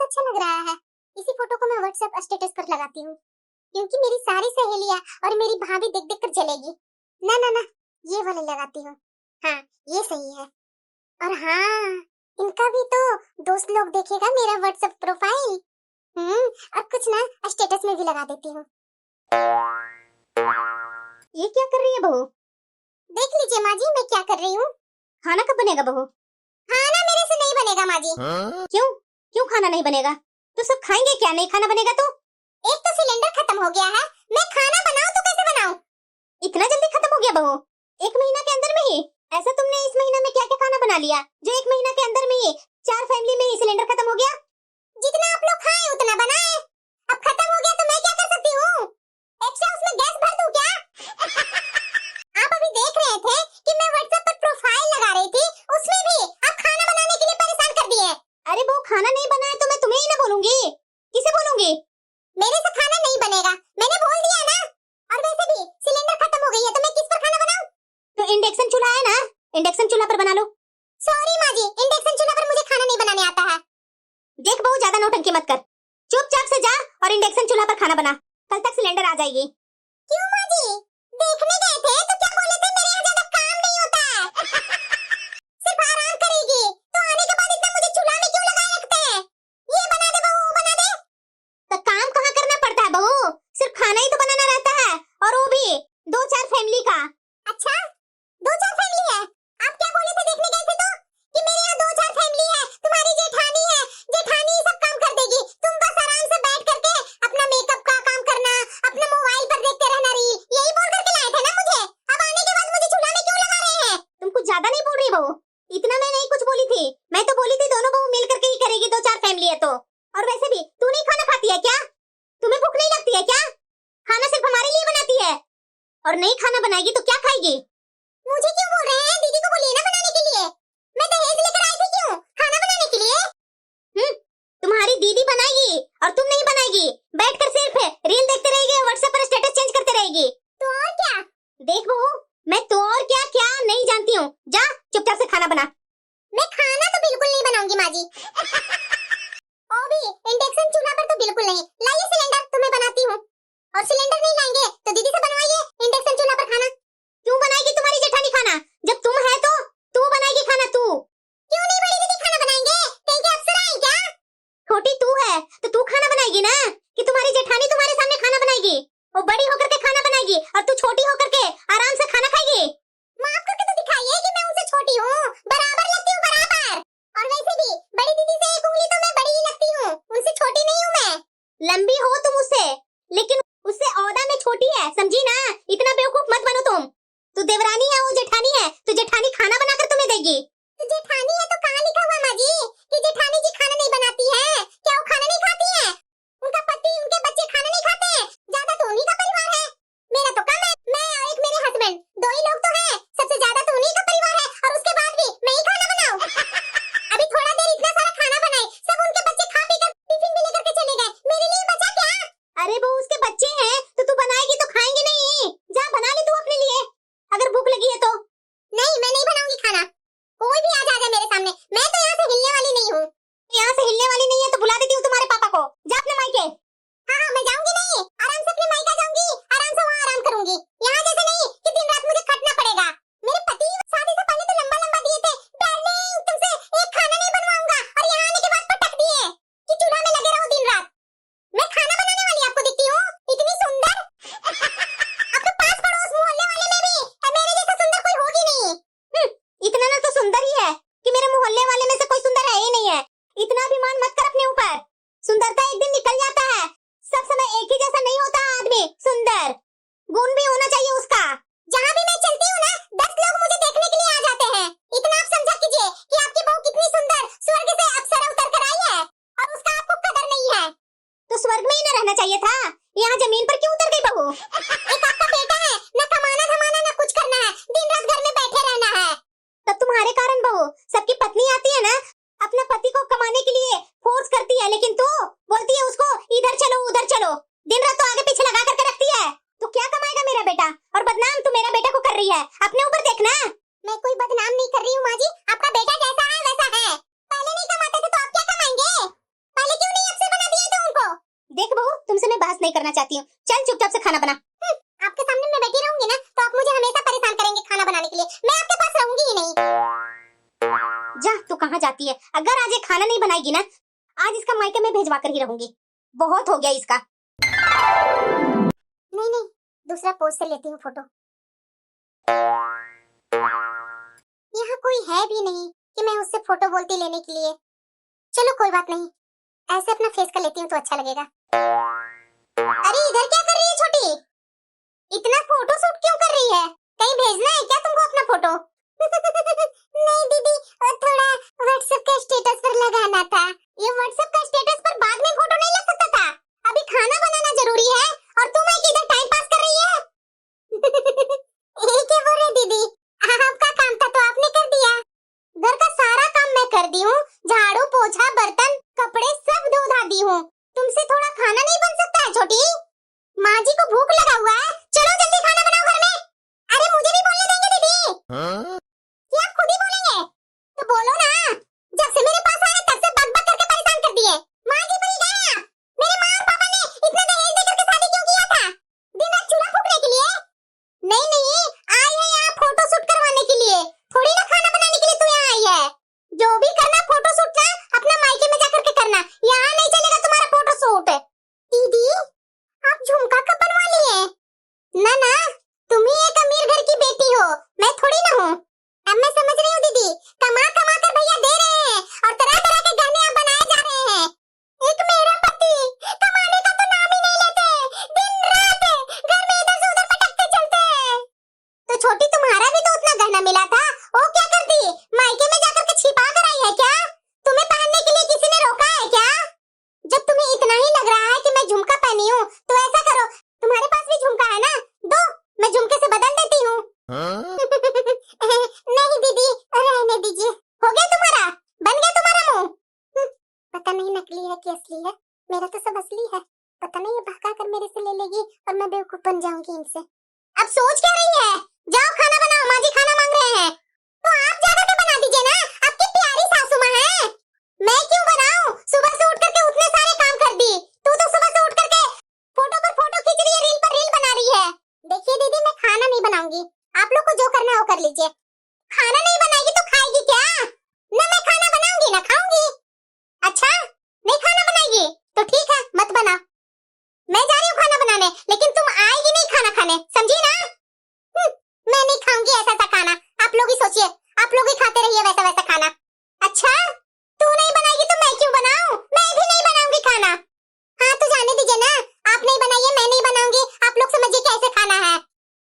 अच्छा लग रहा है। इसी फोटो को मैं व्हाट्सएप स्टेटस पर लगाती हूँ, क्योंकि मेरी सारी सहेलियां और मेरी भाभी देख देख कर जलेगी। ना ना ना, ये वाले लगाती हूँ। हाँ, ये सही है। और हाँ, इनका भी तो दोस्त लोग देखेगा मेरा व्हाट्सएप प्रोफाइल। और कुछ ना स्टेटस में भी लगा देती हूँ। ये क्या कर रही है बहू? देख लीजिए माँ जी, मैं क्या कर रही हूँ। खाना कब बनेगा बहू? खाना मेरे से नहीं बनेगा माँ जी। क्यों? क्यों खाना नहीं बनेगा? तो सब खाएंगे क्या? नहीं खाना बनेगा तो? एक तो सिलेंडर खत्म हो गया है, मैं खाना बनाऊं तो कैसे बनाऊं? इतना जल्दी खत्म हो गया बहू? 1 महीना के अंदर में ही? ऐसा तुमने इस महीना में क्या क्या खाना बना लिया जो 1 महीना के अंदर में ही 4 फैमिली में ही सिलेंडर खत्म हो गया? जितना आप लोग खाएं उतना बनाएं। अब खत्म हो गया तो मैं क्या कर सकती हूँ? एक्स्ट्रा उसमें गैस भर दूं क्या? आप अभी देख रहे थे कि मैं व्हाट्सएप पर प्रोफाइल लगा रही थी, उसमें भी आप खाना बनाने के लिए परेशान कर दिए। अरे वो खाना नहीं बना है तो मैं तुम्हें ही ना बोलूंगी, किसे बोलूंगी? मेरे से खाना नहीं बनेगा, मैंने बोल दिया ना। और वैसे भी सिलेंडर खत्म हो गई है तो मैं किस पर खाना बनाऊं? तो इंडक्शन चूल्हा है ना, इंडक्शन चूल्हा पर बना लो। सॉरी माँ जी, इंडक्शन चूल्हा पर मुझे खाना नहीं बनाने आता है। देख बहू, ज्यादा नौटंकी मत कर, चुपचाप से जा और इंडक्शन चूल्हा पर खाना बना। कल तक सिलेंडर आ जाएगी। क्यों माँ जी? देखने गए थे तो क्या बोले थे मेरे यहाँ ज्यादा काम नहीं होता है। सिर्फ आराम करेगी, तो आने के बाद इतना मुझे चूल्हा में क्यों लगाए रखते हैं? ये बना दे बहू, बना दे। तो काम कहाँ करना पड़ता है बहू? सिर्फ खाना ही तो बनाना रहता है, और वो भी 2-4 फैमिली का। अच्छा, 2-4 फैमिली है? आप क्या बोले थे देखने गए थे तो? कि मेरे यहाँ 2-4 फैमिली है, तुम्हारी जेठानी है, जेठानी सब काम कर देगी, तुम बस आराम से बैठ करके अपना मेकअप का काम करना, अपना मोबाइल पर देखते रहना रील, यही बोल करके लाए थे ना मुझे। अब आने के बाद मुझे चूल्हा में क्यों लगा रहे हैं? तुम कुछ ज्यादा नहीं बोल रही बहू? इतना मैं नहीं कुछ बोली थी, मैं तो बोली थी दोनों बहू मिल करके ही करेगी, 2-4 फैमिली है तो। और वैसे भी तू नहीं खाना खाती है क्या? तुम्हें भूख नहीं लगती है क्या? खाना सिर्फ हमारे लिए बनाती है, और नहीं खाना बनाएगी तो क्या खाएगी? मुझे क्यों बोल रहे हैं? दीदी को बोलिए ना बनाने के लिए। मैं दहेज लेकर आई थी क्यों? खाना बनाने के लिए। तुम्हारी दीदी बनाएगी और तुम नहीं बनाएगी, बैठकर सिर्फ रील देखते रहेगी और व्हाट्सएप पर स्टेटस चेंज करते रहेगी। तो और क्या? देख बहू, मैं तो और क्या क्या नहीं जानती हूँ, जा चुपचाप से खाना बना। मैं खाना तो बिल्कुल नहीं बनाऊंगी माँ जी। ओ भी इंडक्शन चूल्हा पर तो बिल्कुल नहीं। लाइए सिलेंडर, तो मैं बनाती हूँ। और सिलेंडर नहीं लाएंगे तो दीदी से बनवाइए इंडक्शन चूल्हा पर खाना। क्यों बनाएगी तुम्हारी जेठानी खाना? जब तुम है तो तू बनाएगी खाना। तू क्यों नहीं बड़ी दीदी खाना बनाएंगे? कहीं के अफसर आए क्या? छोटी तू है तो तू खाना बनाएगी ना, कि तुम्हारी जेठानी तुम्हारे सामने खाना बनाएगी? वो बड़ी होकर के खाना बनाएगी और तू छोटी होकर के आराम से खाना खाएगी। माफ करके तो दिखाइए कि मैं उनसे छोटी हूँ, बराबर लगती हूँ, बराबर। और वैसे भी बड़ी दीदी से 1 उंगली तो मैं बड़ी ही लगती हूँ, उनसे छोटी नहीं हूँ मैं। लंबी हो तुम उससे, लेकिन उससे औदा में छोटी है, समझी ना? इतना बेवकूफ मत बनो तुम। तू देवरानी है, वो जेठानी है, तो जेठानी खाना बनाकर तुम्हें देगी। तो जेठानी है तो कहाँ लिखा हुआ माँ जी कि जेठानी जी खाना नहीं बनाती है? क्या वो खाना नहीं खाती है? उनका पति, उनके बच्चे खाना नहीं खाते हैं? ज्यादा तो उन्हीं का परिवार है, मेरा तो कम है। मैं और एक मेरे हस्बैंड, 2 ही लोग तो हैं, सबसे ज्यादा तो उन्हीं का परिवार है, और उसके बाद भी मैं ही खाना बनाऊं? अभी थोड़ा देर इतना सारा खाना बनाए, सब उनके बच्चे खा पी कर टिफिन भी लेकर के चले गए, मेरे लिए बचा क्या? अरे वो उसके बच्चे हैं तो तू बनाएगी तो खाएंगे नहीं? जा बना ले तू अपने लिए, अगर भूख लगी है तो। नहीं, मैं नहीं बनाऊंगी खाना। कोई भी आ जाए मेरे सामने, मैं तो यहाँ से हिलने वाली नहीं हूँ। यहाँ से हिलने वाली नहीं है तो बुला देती हूँ तुम्हारे पापा को, जा अपने मायके। हाँ, मैं जाऊंगी नहीं, आराम से अपने मायका जाऊंगी, आराम से वहाँ आराम करूंगी। यहाँ जैसे नहीं कि दिन रात मुझे खटना पड़ेगा। मेरे पति शादी से पहले तो लंबा लंबा दिए थे, डार्लिंग तुमसे एक खाना नहीं बनवाऊंगा, और यहाँ आने के बाद पटक दिए कि चूल्हा में लगे रहो दिन रात। मैं खाना बनाने वाली आपको दिखती हूँ? इतनी सुंदर? आपके पास पड़ोस मोहल्ले वाले में भी मेरे जैसा सुंदर कोई होगी नहीं। इतना ना तो सुंदर ही है कि मेरे मोहल्ले वाले में से कोई सुंदर है ही नहीं है। इतना अभिमान मत कर अपने ऊपर, सुंदरता एक दिन निकल जाता है, सब समय एक ही जैसा नहीं होता आदमी। सुंदर गुण भी होना चाहिए उसका। जहाँ भी मैं चलती हूँ ना, 10 लोग मुझे देखने के लिए आ जाते हैं। इतना आप समझा कीजिए कि आपकी बहू कितनी सुंदर, स्वर्ग से अप्सरा उतर कर आई है, और उसका आपको कदर नहीं है। तो स्वर्ग में ही न रहना चाहिए था, यहाँ जमीन पर क्यों उतर गई बहू? एक आपका बेटा है, न कमाना धमाना न कुछ करना है, दिन रात घर में बैठे रहना है। तब तुम्हारे कारण बहू, सबकी पत्नी आती है ना, अपना पति को कमाने के लिए फोर्स करती है, लेकिन तू बोलती है उसको इधर चलो उधर चलो, दिन रात तो आगे पीछे लगा करके रखती है। तो क्या कमाएगा मेरा बेटा? और बदनाम तू मेरा बेटा को कर रही है, अपने ऊपर देखना। मैं कोई बदनाम नहीं कर रही हूँ माँ जी, आपका बेटा जैसा है नहीं करना चाहती हूँ। चल चुपचाप से खाना बना। आपके सामने मैं बैठी रहूंगी ना तो आप मुझे हमेशा परेशान करेंगे खाना बनाने के लिए। मैं आपके पास रहूंगी ही नहीं। जा, तू कहाँ जाती है? अगर आज ये खाना नहीं बनाएगी ना, आज इसका मायके में भेजवा कर ही रहूंगी। बहुत हो गया इसका। नहीं नहीं, दूसरा पोज से लेती हूँ फोटो। यहाँ कोई है भी नहीं कि मैं उससे फोटो बोलती लेने के लिए। चलो कोई बात नहीं, ऐसे अपना फेस कर लेती हूँ तो अच्छा लगेगा। अरे इधर क्या कर रही है छोटी? इतना फोटो शूट क्यों कर रही है? कहीं भेजना है क्या तुमको अपना फोटो? नहीं दीदी, थोड़ा व्हाट्सएप का स्टेटस पर लगाना था। ये व्हाट्सएप का स्टेटस पर बाद में फोटो नहीं लग सकता था? अभी खाना बनाना जरूरी है और तुम है कि इधर टाइम पास कर रही है। ये क्या बोल रहे दीदी? आपका काम था तो आपने कर दिया। घर का सारा काम मैं कर दी हूँ, झाड़ू पोछा बर्तन कपड़े सब धो धा दी हूँ। तुमसे थोड़ा खाना नहीं बन सकता है छोटी? माँ जी को भूख लगा हुआ है, चलो जल्दी खाना बनाओ घर में। अरे मुझे भी बोलने देंगे दीदी? क्या आप खुद ही बोलेंगे? तो बोलो ना। जब से मेरे पास आए तब से बक बक करके परेशान कर दिए। माँ जी बन गए आप। मेरे माँ और पापा ने इतना दहेज देकर के शादी क्यों किया था? दिन रात चूल्हा फूकने के लिए? नहीं नहीं, आई है यहाँ फोटो शूट करवाने के लिए, थोड़ी ना खाना बनाने के लिए तू यहाँ आई है। जो भी करना फोटो शूट ना अपना मायके में जाकर के करना, यहाँ नहीं चलेगा तुम्हारा फोटो शूट। दीदी आप झुमका कब बनवा लिए? ना ना, तुम ही एक अमीर घर की बेटी हो, मैं थोड़ी ना हूँ। अब मैं समझ रही हूँ दीदी, कमा कमा कर भैया दे रहे हैं और तरह तरह के गहने अब बनाए जा रहे हैं। एक मेरा पति कमाने का तो नाम ही नहीं लेते, दिन रात घर में इधर से उधर भटकते चलते हैं। तो छोटी तुम्हारा भी तो उतना गहना मिला था, वो क्या करती? मायके में जाकर के छिपा कर आई है क्या? तुम्हें पहनने के लिए किसी ने रोका है क्या? जब तुम्हें इतना ही लग रहा है कि मैं झुमका पहनी हूँ तो ऐसा करो, तुम्हारे पास भी झुमका है ना, दो मैं झुमके से बदल देती हूँ। नहीं दीदी, रहने दीजिए। हो गया तुम्हारा? बन गया तुम्हारा मुंह? पता नहीं नकली है कि असली है, मेरा तो सब असली है। पता नहीं ये बहका कर मेरे से ले लेगी और मैं बेवकूफ बन जाऊंगी इनसे। अब सोच क्या रही है? जाओ खाना बनाओ, माँ जी खाना मांग रहे हैं। तो आप जाकर के बना दीजिए ना, आपकी प्यारी सासू माँ है। मैं क्यों बनाऊं? सुबह से उठ करके उतने सारे काम कर दी, तू तो सुबह से उठ करके फोटो पर फोटो खींच रही है, रील पर रील बना रही है। देखिए दीदी, मैं खाना नहीं बनाऊंगी, आप लोग को जो करना है वो कर लीजिए। खाना नहीं बनाएगी तो खाएगी क्या? ना मैं खाना बनाऊंगी ना खाऊंगी। अच्छा नहीं खाना बनाएगी तो ठीक है, मत बनाओ। मैं जा रही हूँ खाना बनाने, लेकिन तुम आएगी नहीं खाना खाने, समझी ना? मैं नहीं खाऊंगी ऐसा सा खाना, आप लोग ही सोचिए, आप लोग ही खाते रहिए वैसा वैसा खाना। अच्छा तू नहीं बनाएगी तो मैं क्यों बनाऊं? मैं भी नहीं बनाऊंगी खाना। हाँ तो जाने दीजिए ना, आप नहीं बनाइए, मैं नहीं बनाऊंगी, आप लोग समझिए कैसे खाना है।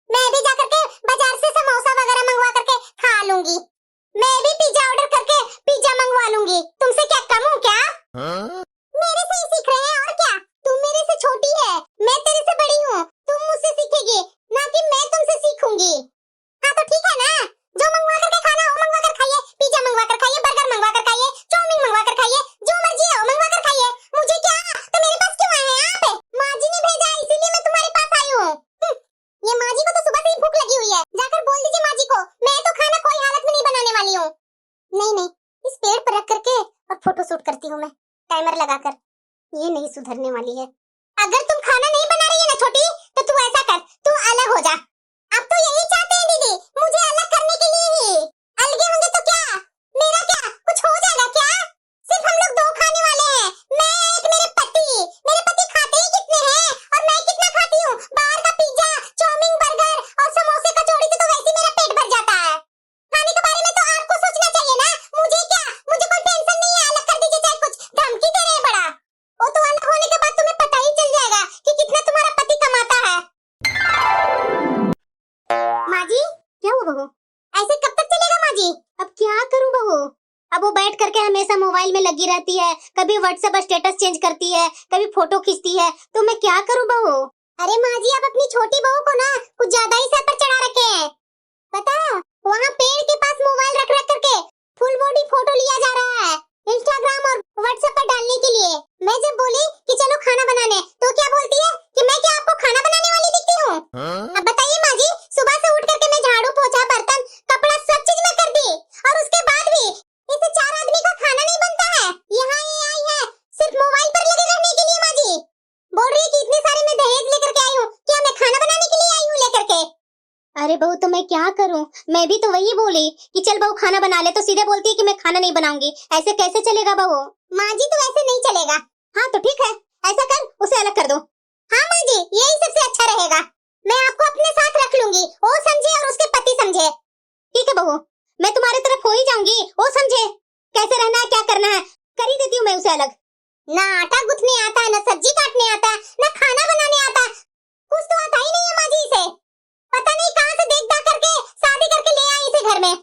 मैं भी जाकर के बाजार से समोसा वगैरह मंगवा करके खा लूंगी। मैं भी पिज्जा ऑर्डर करके पिज्जा मंगवा लूंगी। तुमसे क्या कम हूँ क्या? मेरे से ही सीख रहे हैं और क्या। तुम मेरे से छोटी है, मैं तेरे से बड़ी हूँ, तुम मुझसे सीखेगी ना कि मैं तुमसे सीखूंगी। हाँ तो ठीक है ना, जो मंगवा करके खाना हो मंगवा कर खाइए, पिज्जा मंगवा कर खाइए, बर्गर मंगवा कर खाइए, चाउमीन मंगवा कर खाइए, जो मर्जी है वो मंगवा कर खाइए। मुझे क्या, तो मेरे पास क्यों आए हैं आप? माँ जी ने भेजा है इसीलिए मैं तुम्हारे पास आई हूँ। ये माँ जी को तो सुबह से ही भूख लगी हुई है, जाकर बोल दीजिए माँ जी को, मैं तो खाना कोई हालत में नहीं बनाने वाली हूँ। नहीं नहीं, इस पेड़ पर रख करके और फोटो शूट करती हूँ मैं, टाइमर लगाकर। ये नहीं सुधरने वाली है। अगर तुम खाना नहीं बना रही है ना छोटी, तो तू ऐसा कर, तू अलग हो जा। अब तो यही चाहते हैं दीदी, मुझे अलग करने के लिए ही। अलगे होंगे तो क्या, मेरा क्या कुछ हो जाएगा क्या? सिर्फ हम लोग दो खाने वाले हैं, मैं एक मेरे पति खाते ही कितने हैं और मैं कितना खाती हूँ। बाहर का पिज्जा चाउमीन बर्गर और समोसे कचौड़ी से तो वैसे मेरा पेट भर जाता है। खाने के बारे में तो आपको सोचना चाहिए ना। मुझे क्या, मुझे कोई टेंशन नहीं है, अलग कर दीजिए चाहे कुछ। धमकी दे रहे हैं बड़ा, वो तो अलग होने के बाद तुम्हें पता ही चल जाएगा कि कितना तुम्हारा पति कमाता है। माँ जी क्या हुआ बहू? ऐसे कब तक चलेगा माँ जी? अब क्या करूँ बहू? अब वो बैठ करके हमेशा मोबाइल में लगी रहती है, कभी व्हाट्सएप स्टेटस चेंज करती है, कभी फोटो खींचती है, तो मैं क्या करूँ बहू? अरे माँ जी, आप अपनी छोटी बहू को ना कुछ ज्यादा ही सर पर चढ़ा रखे हैं। पता है, वहाँ पेड़ के पास मोबाइल रख रख करके फुल बॉडी फोटो लिया जा रहा है इंस्टाग्राम और व्हाट्सएप पर डालने के लिए। मैं जब बोली कि चलो खाना बनाने, तो क्या बोलती है कि मैं क्या आपको खाना बनाने वाली दिखती हूँ? अब बताइए माँ जी, सुबह से उठ करके मैं झाड़ू पोछा बर्तन कपड़ा सब चीज मैं कर दी और उसके बाद भी इसे 4 आदमी का खाना नहीं बनता है। यहाँ ये आई है सिर्फ मोबाइल पर लगे रहने के लिए। माँ जी बोल रही है कि इतने सारे मैं अरे बहू तो मैं क्या करूं, मैं भी तो वही बोली कि चल बहू खाना बना ले, तो सीधे बोलती है कि मैं खाना नहीं बनाऊंगी। ऐसे कैसे चलेगा बहू? माँ जी तो ऐसे नहीं चलेगा। हाँ तो ठीक है, ऐसा कर, उसे अलग कर दो। हाँ माँ जी, यही सबसे अच्छा रहेगा। मैं आपको अपने साथ रख लूंगी, वो समझे और उसके पति समझे। ठीक है बहू, मैं तुम्हारे तरफ हो ही जाऊंगी, वो समझे कैसे रहना है, क्या करना है, कर ही देती हूँ मैं उसे अलग। ना आटा गूंथने आता है, ना सब्जी काटने आता है, ना खाना बनाने आता है, कुछ तो आता ही नहीं है माँ जी इसे। पता नहीं कहाँ से देख दाख करके शादी करके ले आई इसे घर में।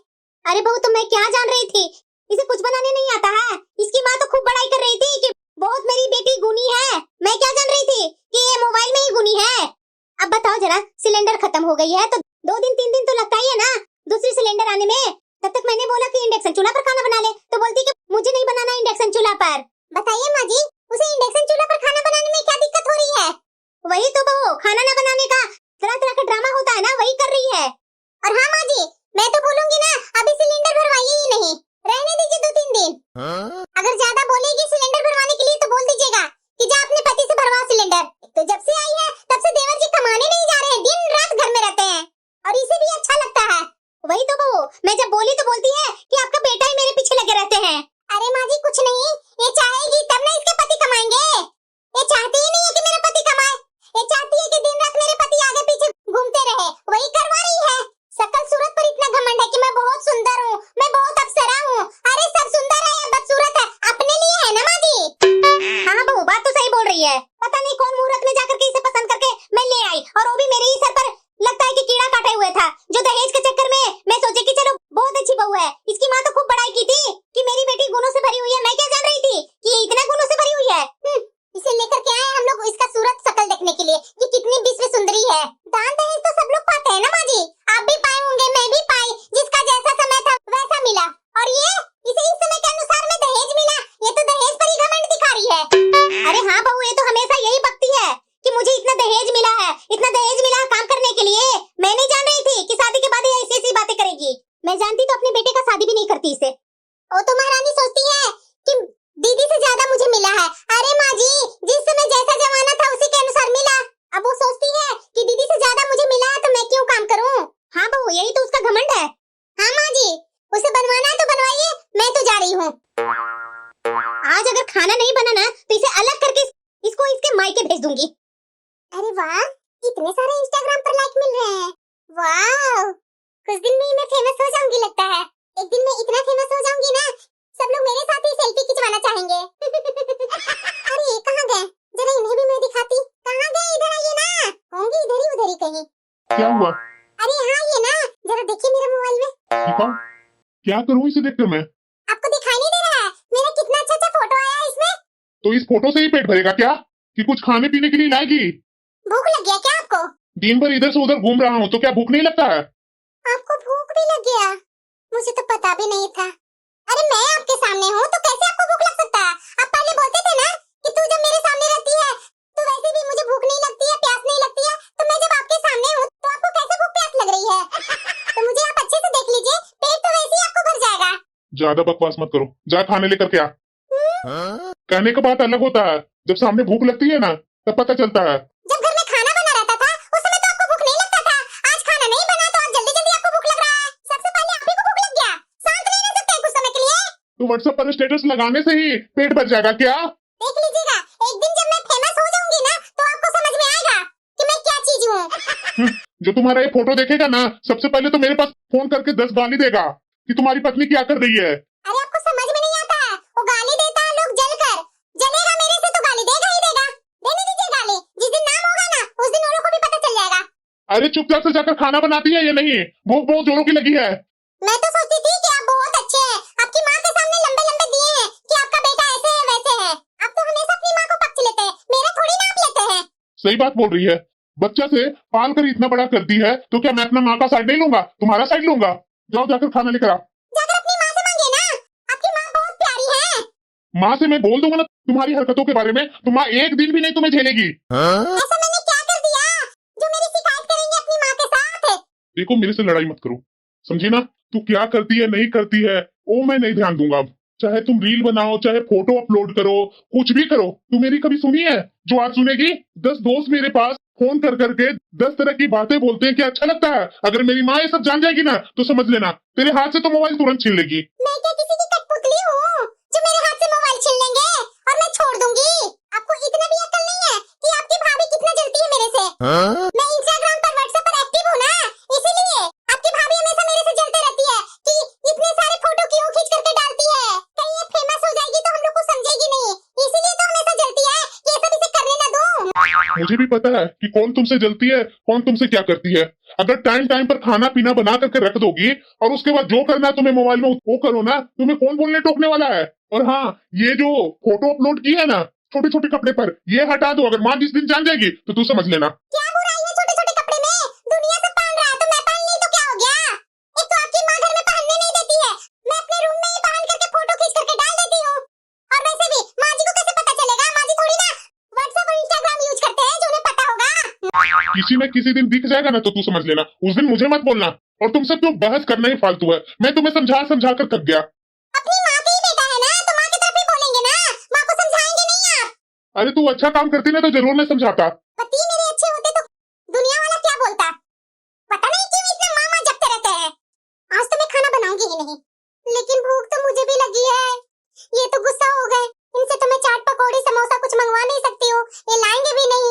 अरे बहू तो मैं क्या जान रही थी, इसे कुछ बनाने नहीं आता है। इसकी माँ तो खूब बड़ाई कर रही थी कि बहुत मेरी बेटी गुनी है। मैं क्या जान रही थी कि ये मोबाइल में ही गुनी है। अब बताओ जरा, सिलेंडर खत्म हो गई है तो 2 दिन 3 दिन तो लगता ही है ना दूसरी सिलेंडर आने में। तब तक मैंने बोला कि इंडक्शन चूल्हा पर खाना बना ले, तो बोलती कि मुझे नहीं बनाना इंडक्शन चूल्हा पर। बताइए माँ जी, उसे इंडक्शन चूल्हा पर खाना बनाने में क्या दिक्कत हो रही है? वही तो बहू, खाना न बनाने का तरह तरह का ड्रामा होता है ना, वही कर रही है। और हाँ माँ जी, मैं तो बोलूंगी ना, अभी सिलेंडर भरवाइए ही नहीं, रहने दीजिए 2-3 दिन। अगर ज्यादा बोलेगी सिलेंडर भरवाने के लिए तो बोल दीजिएगा कि जा अपने पति से भरवा सिलेंडर। तो जब से आई है तब से देवर जी कमाने नहीं जा रहे हैं, दिन रात घर में रहते हैं और इसे भी अच्छा लगता है। वही तो बहू, मैं जब बोली तो बोलती है कि आपका बेटा ही मेरे पीछे लगे रहते हैं। अरे माँ जी कुछ नहीं, ये चाहेगी तब ना इसके पति कमाएंगे। ये चाहती ही नहीं है कि मेरा पति कमाए, ये चाहती है कि दिन रात मेरे पति आगे पीछे घूमते रहे, वही करवा रही है। शकल सूरत पर इतना घमंड है कि मैं बहुत सुंदर हूँ, मैं बहुत अप्सरा हूँ। अरे सब सुंदर है या बदसूरत है, अपने लिए है ना माँ जी। हाँ बहू, बात तो सही बोल रही है। पता नहीं कौन मुहूर्त में जाकर के इसे पसंद करके मैं ले आई, और वो भी मेरे ही सर पर लगता है कि कीड़ा काटे हुए था। जो दहेज के चक्कर में मैं सोचे कि चलो बहुत अच्छी बहू है। इसकी माँ तो खूब बड़ाई की थी कि मेरी बेटी गुणों से भरी हुई है। मैं क्या जान रही थी कि ये इतना गुणों से भरी हुई है। इसे लेकर के आए हम लोग इसका सूरत शकल देखने के लिए कि कितनी विश्व सुंदरी है। दान दहेज तो सब लोग पाते हैं ना माँ जी, आप भी पाए होंगे, मैं भी पाई। जिसका जैसा समय था वैसा मिला, और ये इसे इस समय के अनुसार में दहेज मिला, ये तो दहेज पर ही घमंड दिखा रही है। अरे हाँ बहू, ये तो हमेशा यही बकती है कि मुझे इतना दहेज मिला है, इतना दहेज मिला है काम करने के लिए। मैं नहीं जान रही थी कि शादी के बाद ये ऐसी ऐसी बातें करेगी। मैं जानती तो अपने बेटे का शादी भी नहीं करती इसे। वो तो महारानी सोचती है कि दीदी से ज्यादा मुझे मिला है। अरे माँ जी, जिस समय जैसा जमाना था उसी के अनुसार मिला। अब वो सोचती है कि दीदी से ज्यादा मुझे मिला है तो मैं क्यों काम करूं। हाँ बहू, यही तो उसका घमंड है। हाँ माँ जी, उसे बनवाना है तो बनवाइए, मैं तो जा रही हूँ। आज अगर खाना नहीं बना ना तो इसे अलग करके इसको इसके मायके भेज दूंगी। अरे वाह, इतने सारे इंस्टाग्राम पर लाइक मिल रहे हैं। वाह, कुछ दिन में ही मैं फेमस हो जाऊंगी लगता है। एक दिन मैं इतना फेमस हो जाऊंगी ना, सब लोग मेरे साथ ही सेल्फी खिंचवाना चाहेंगे। अरे ये कहाँ गए, जरा इन्हें भी मैं दिखाती। कहाँ गए, इधर आइए ना। होंगे इधर ही उधर ही कहीं। क्या हुआ? अरे हाँ ये ना, जरा देखिए मेरे मोबाइल में। दिखाओ, क्या करूं इसे देखकर मैं? आपको दिखाई नहीं दे रहा है मेरा कितना अच्छा अच्छा फोटो आया है इसमें? तो इस फोटो से ही पेट भरेगा क्या, कि कुछ खाने पीने के लिए लाएगी? भूख लग गया क्या आपको? दिन भर इधर से उधर घूम रहा हूँ तो क्या भूख नहीं लगता है? आपको भूख भी लग गया? मुझे तो पता भी नहीं था। अरे मैं आपके सामने हूँ तो कैसे आपको भूख लग सकता है? आप पहले बोलते थे ना कि तू जब मेरे सामने रहती है तो वैसे भी मुझे भूख नहीं लगती है, प्यास नहीं लगती है। तो मैं जब आपके सामने हूँ तो आपको कैसे भूख प्यास लग रही है? तो मुझे आप अच्छे से देख लीजिए, पेट तो वैसे ही आपको भर जाएगा। ज्यादा बकवास मत करो, जा खाने लेकर के आ। कहने का बात अलग होता है, जब सामने भूख लगती है ना तब पता चलता है। जब घर में खाना बना रहता था उस समय तो आपको भूख नहीं लगता था। आज खाना नहीं बना तो आज जल्दी जल्दी आपको भूख लग रहा है। सबसे पहले आप ही को भूख लग गया, शांत नहीं रह सकते कुछ समय के लिए? तो व्हाट्सएप पर स्टेटस लगाने से ही पेट भर जाएगा क्या? देख लीजिएगा, एक दिन जब मैं फेमस हो जाऊंगी ना तो आपको समझ में आएगा कि मैं क्या चीज हूँ। जो तुम्हारा ये फोटो देखेगा ना, सबसे पहले तो मेरे पास फोन करके 10 गाली देगा कि तुम्हारी पत्नी क्या कर रही है। अरे आपको समझ में नहीं आता है, वो गाली देता है लोग जलकर। जलेगा मेरे से तो गाली देगा ही देगा। देने दीजिए गाली, जिस दिन नाम होगा ना उस दिन औरों को भी पता चल जाएगा। अरे चुपचाप से जाकर खाना बनाती है या नहीं? भूख बहुत जोरों की लगी है। मैं तो सोचती थी कि आप बहुत अच्छे हैं, आपकी माँ के सामने लंबे लंबे दिए हैं कि आपका बेटा ऐसे है वैसे है। आप तो हमेशा अपनी माँ को पक्ष लेते हैं, मेरा थोड़ी नाप लेते हैं। सही बात बोल रही है, बच्चा से पाल कर इतना बड़ा करती है तो क्या मैं अपना माँ का साइड नहीं लूंगा, तुम्हारा साइड लूंगा? जाओ जाकर खाना लेकर आ। जाकर अपनी माँ से मांगिए ना, आपकी माँ बहुत प्यारी है। माँ से मैं बोल दूंगा ना तुम्हारी हरकतों के बारे में, तो माँ एक दिन भी नहीं तुम्हें झेलेगी। ऐसा मैंने क्या कर दिया जो मेरी शिकायत करेंगे अपनी माँ के साथ? देखो मेरे से लड़ाई मत करो, समझी ना? तू क्या करती है नहीं करती है वो मैं नहीं ध्यान दूंगा अब। चाहे तुम रील बनाओ, चाहे फोटो अपलोड करो, कुछ भी करो, तू मेरी कभी सुनी है? जो आज सुनेगी, 10 दोस्त मेरे पास फोन कर करके 10 तरह की बातें बोलते हैं, क्या अच्छा लगता है? अगर मेरी माँ ये सब जान जाएगी ना तो समझ लेना तेरे हाथ से तो मोबाइल तुरंत छीन लेगी। मैं क्या किसी की कठपुतली हूँ जो मेरे हाथ से मोबाइल छीन लेंगे और मैं छोड़ दूंगी? आपको इतना भी अक्ल नहीं है कि आपकी भाभी कितना जलती है मेरे से? मैं इंस्टाग्राम पर व्हाट्सएप पर एक्टिव हूँ ना, इसीलिए आपकी भाभी हमेशा मेरे से जलते रहती है कि इतने सारे फोटो क्यों खींच करके डालती है, कहीं ये फेमस हो जाएगी तो हम लोग को समझेगी नहीं, इसीलिए तो हमेशा जलती है। ये सब इसे करने ना दो। मुझे भी पता है कि कौन तुमसे जलती है, कौन तुमसे क्या करती है। अगर टाइम टाइम पर खाना पीना बना करके रख दोगी और उसके बाद जो करना है तुम्हें मोबाइल में वो करो ना, तुम्हें कौन बोलने टोकने वाला है? और हाँ, ये जो फोटो अपलोड की है ना छोटे छोटे कपड़े पर, ये हटा दो। अगर माँ जिस दिन जान जाएगी तो तू समझ लेना। क्या बुराई है छोटे छोटे कपड़े में? दुनिया सब पहन रहा है तो मैं पहन नहीं तो क्या हो गया? एक तो आपकी माँ घर में पहनने नहीं देती है, मैं अपने रूम में ही पहन करके फोटो खींच करके डाल देती हूँ। और वैसे भी माँ जी को कैसे पता चलेगा? माँ जी थोड़ी ना व्हाट्सएप और इंस्टाग्राम यूज करते हैं जो उन्हें पता होगा। किसी न किसी दिन दिख जाएगा ना तो तू समझ लेना, उस दिन मुझे मत बोलना। और तुमसे क्यों बहस करना ही फालतू है, मैं तुम्हें समझा समझा कर थक गया। अपनी माँ के ही बेटा है ना तो माँ की तरफ ही बोलेंगे ना, माँ को समझाएंगे नहीं आप? अरे तू अच्छा काम करती ना तो जरूर मैं समझाता। पति मेरे अच्छे होते तो दुनिया वाला क्या बोलता? पता नहीं क्यों इतना मामा जपते रहते हैं। आज तो मैं खाना बनाऊंगी ही नहीं, लेकिन भूख तो मुझे भी लगी है। ये तो गुस्सा हो गए, इनसे तो मैं चाट पकौड़ी समोसा कुछ मंगवा नहीं सकती हूँ, ये लाएंगे भी नहीं।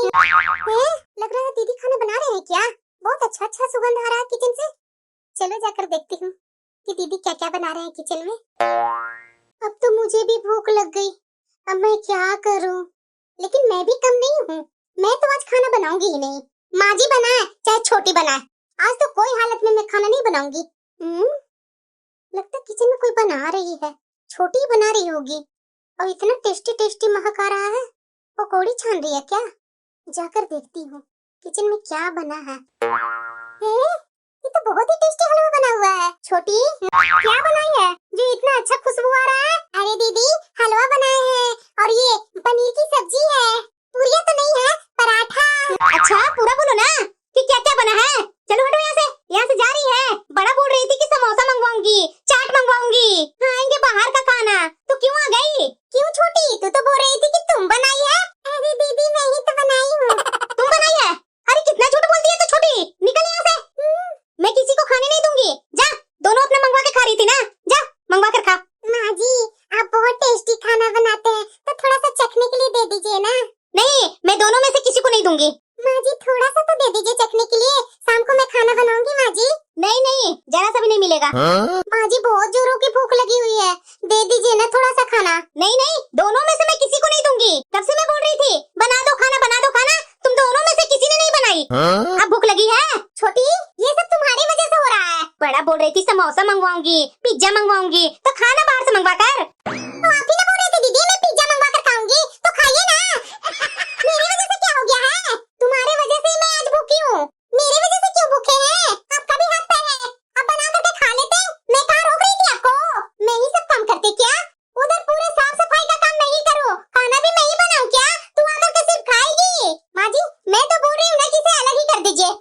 लग रहा है दीदी खाना बना रहे हैं क्या? बहुत अच्छा अच्छा सुगंध आ रहा है किचन से। चलो जाकर देखती हूँ कि दीदी क्या क्या बना रहे हैं किचन में। अब तो मुझे भी भूख लग गई, अब मैं क्या करूँ? लेकिन मैं भी कम नहीं हूँ, मैं तो आज खाना बनाऊंगी ही नहीं। माँ जी बनाए चाहे छोटी बनाए, आज तो कोई हालत में मैं खाना नहीं बनाऊंगी। लगता है किचन में कोई बना रही है, छोटी ही बना रही होगी। और इतना टेस्टी टेस्टी महक आ रहा है, पकौड़ी छान रही है क्या? जाकर देखती हूँ किचन में क्या बना है। ये तो बहुत ही टेस्टी हलवा बना हुआ है। छोटी क्या बनाई है जो इतना अच्छा खुशबू आ रहा है? अरे दीदी हलवा बनाए हैं और ये पनीर की सब्जी है, पूरियां तो नहीं है, पराठा। अच्छा पूरा बोलो ना कि क्या क्या बना है। चलो हटो यहाँ से जा रही है। बड़ा बोल रही थी कि समोसा मंगवाऊंगी, चाट मंगवाऊंगी, खाएंगे बाहर का खाना, तो क्यों आ गई? क्यों छोटी, तू तो बोल रही थी कि तुम बनाई है। अरे दीदी मैं ही तो बनाई हूँ। तुम बनाई है? अरे कितना झूठ बोलती है तो छोटी, निकल यहाँ से। मैं किसी को खाने नहीं दूंगी, जा। दोनों अपना मंगवा के खा रही थी ना, जा मंगवा कर खा। माँ जी आप बहुत टेस्टी खाना बनाते हैं तो थोड़ा सा चखने के लिए दे दीजिए ना। नहीं, मैं दोनों में से किसी को नहीं दूंगी। माँ जी थोड़ा सा तो दे दीजिए चखने के लिए, शाम को मैं खाना बनाऊंगी माँ जी। नहीं नहीं, जरा सा भी नहीं मिलेगा। माँ जी बहुत जोरों की भूख लगी हुई है, दे दीजिए ना थोड़ा सा खाना। नहीं नहीं, दोनों में से मैं किसी को नहीं दूंगी। कब से मैं बोल रही थी बना दो खाना, तुम दोनों में से किसी ने नहीं बनाई। अब भूख लगी है? छोटी ये सब तुम्हारी वजह से हो रहा है। बड़ा बोल रही थी समोसा मंगवाऊंगी, पिज्जा मंगवाऊंगी, तो खाना बाहर से मंगवा कर। तो आप ही ना बोल रहे थे दीदी मैं पिज्जा मंगवा कर खाऊंगी, तो खाइए ना। मेरी वजह से क्या हो गया है? तुम्हारी वजह से मैं आज भूखी हूँ, मेरी वजह से क्यों भूखे हैं? आपका भी हाथ पैर है, आप बना करके खा लेते। मैं कहाँ रोक रही थी आपको? मैं ही सब काम करती क्या? उधर पूरे साफ सफाई का काम मैं ही करूँ, खाना भी मैं ही बनाऊँ क्या? तू आकर के सिर्फ खाएगी। माँ जी मैं तो बोल रही हूँ ना कि इसे अलग ही कर दीजिए,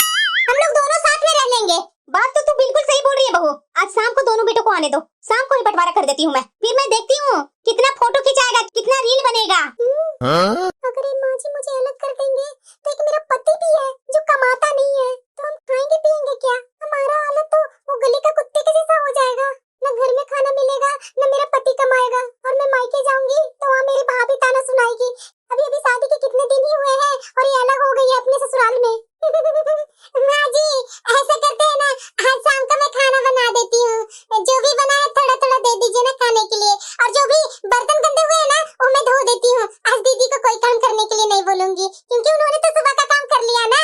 हम लोग दोनों साथ में रह लेंगे। बात तो तू बिल्कुल सही बोल रही है बहू। आज शाम को दोनों बेटों को आने दो, शाम को ही बंटवारा कर देती हूँ मैं। फिर मैं देखती हूँ कितना फोटो खिंचाएगा, कितना रील बनेगा। अगर ये माँ जी मुझे अलग कर देंगे तो एक मेरा पति भी है जो कमाता नहीं है, तो हम खाएंगे पिएंगे क्या? हमारा हालत तो वो गली का कुत्ते के जैसा हो जाएगा, न घर में खाना मिलेगा न मेरा पति कमाएगा, और मैं मायके जाऊंगी तो वहाँ मेरी भाभी ताना सुनाएगी। अभी अभी शादी के कितने दिन ही हुए हैं और ये अलग हो गई है अपने ससुराल में। माँ जी ऐसे करते हैं ना, आज शाम का मैं खाना बना देती हूँ, जो भी बनाए थोड़ा थोड़ा दे दीजिए ना खाने के लिए, और जो भी बर्तन गंदे हुए हैं ना वो मैं धो देती हूँ। आज दीदी को कोई काम करने के लिए नहीं बोलूंगी क्योंकि उन्होंने तो सुबह का काम कर लिया ना।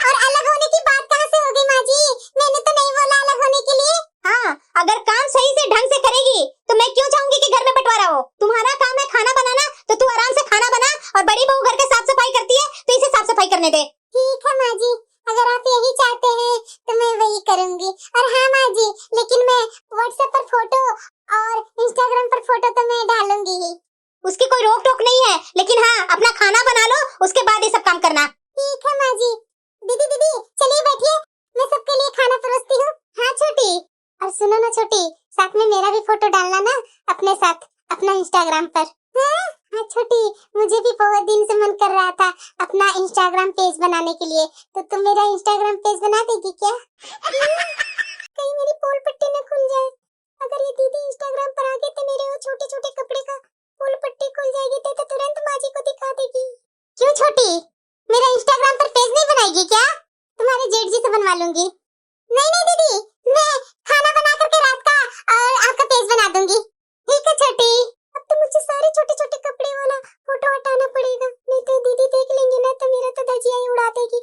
और अलग होने की बात कहाँ से होगी माँ जी, मैंने तो नहीं बोला अलग होने के लिए। हाँ, अगर काम सही से ढंग से करेगी तो मैं क्यों चाहूंगी कि घर में बंटवारा हो। तुम्हारा काम है खाना बनाना, तो तू आराम से खाना बना, और बड़ी बहू घर के साफ सफाई करती है तो इसे साफ सफाई करने दे। ठीक है माँ जी, अगर आप यही चाहते हैं तो मैं वही करूंगी। और हाँ माँ जी, लेकिन मैं व्हाट्सएप पर फोटो और इंस्टाग्राम पर फोटो तो मैं डालूंगी ही। उसकी कोई रोक टोक नहीं है, लेकिन हाँ अपना खाना बना लो, उसके बाद ये सब काम करना। ठीक है माँ जी। दीदी दीदी चलिए बैठिए, मैं सबके लिए खाना परोसती हूँ। हाँ छोटी, और सुनो ना छोटी, साथ में मेरा भी फोटो डालना ना अपने साथ अपना इंस्टाग्राम पर। हाँ हाँ छोटी, मुझे भी बहुत दिन से मन कर रहा था अपना इंस्टाग्राम पेज बनाने के लिए, तो तुम मेरा इंस्टाग्राम पेज बना देगी क्या? कहीं मेरी पोल पट्टी न खुल जाए। अगर ये दीदी इंस्टाग्राम पर आ गई तो मेरे वो छोटे छोटे कपड़े का पोल पट्टी खुल जाएगी तो तुरंत माँ जी को दिखा देगी। क्यों छोटी, मेरा इंस्टाग्राम पर पेज नहीं बनाएगी क्या? तुम्हारे जेठ जी से बनवा लूंगी। नहीं नहीं दीदी, मैं खाना बना करके रात का और आपका पेज बना दूंगी। ठीक है छोटी। अब तो मुझे सारे छोटे छोटे कपड़े वाला फोटो हटाना पड़ेगा, नहीं तो दीदी देख लेंगे ना तो मेरा तो धजिया ही उड़ा देगी।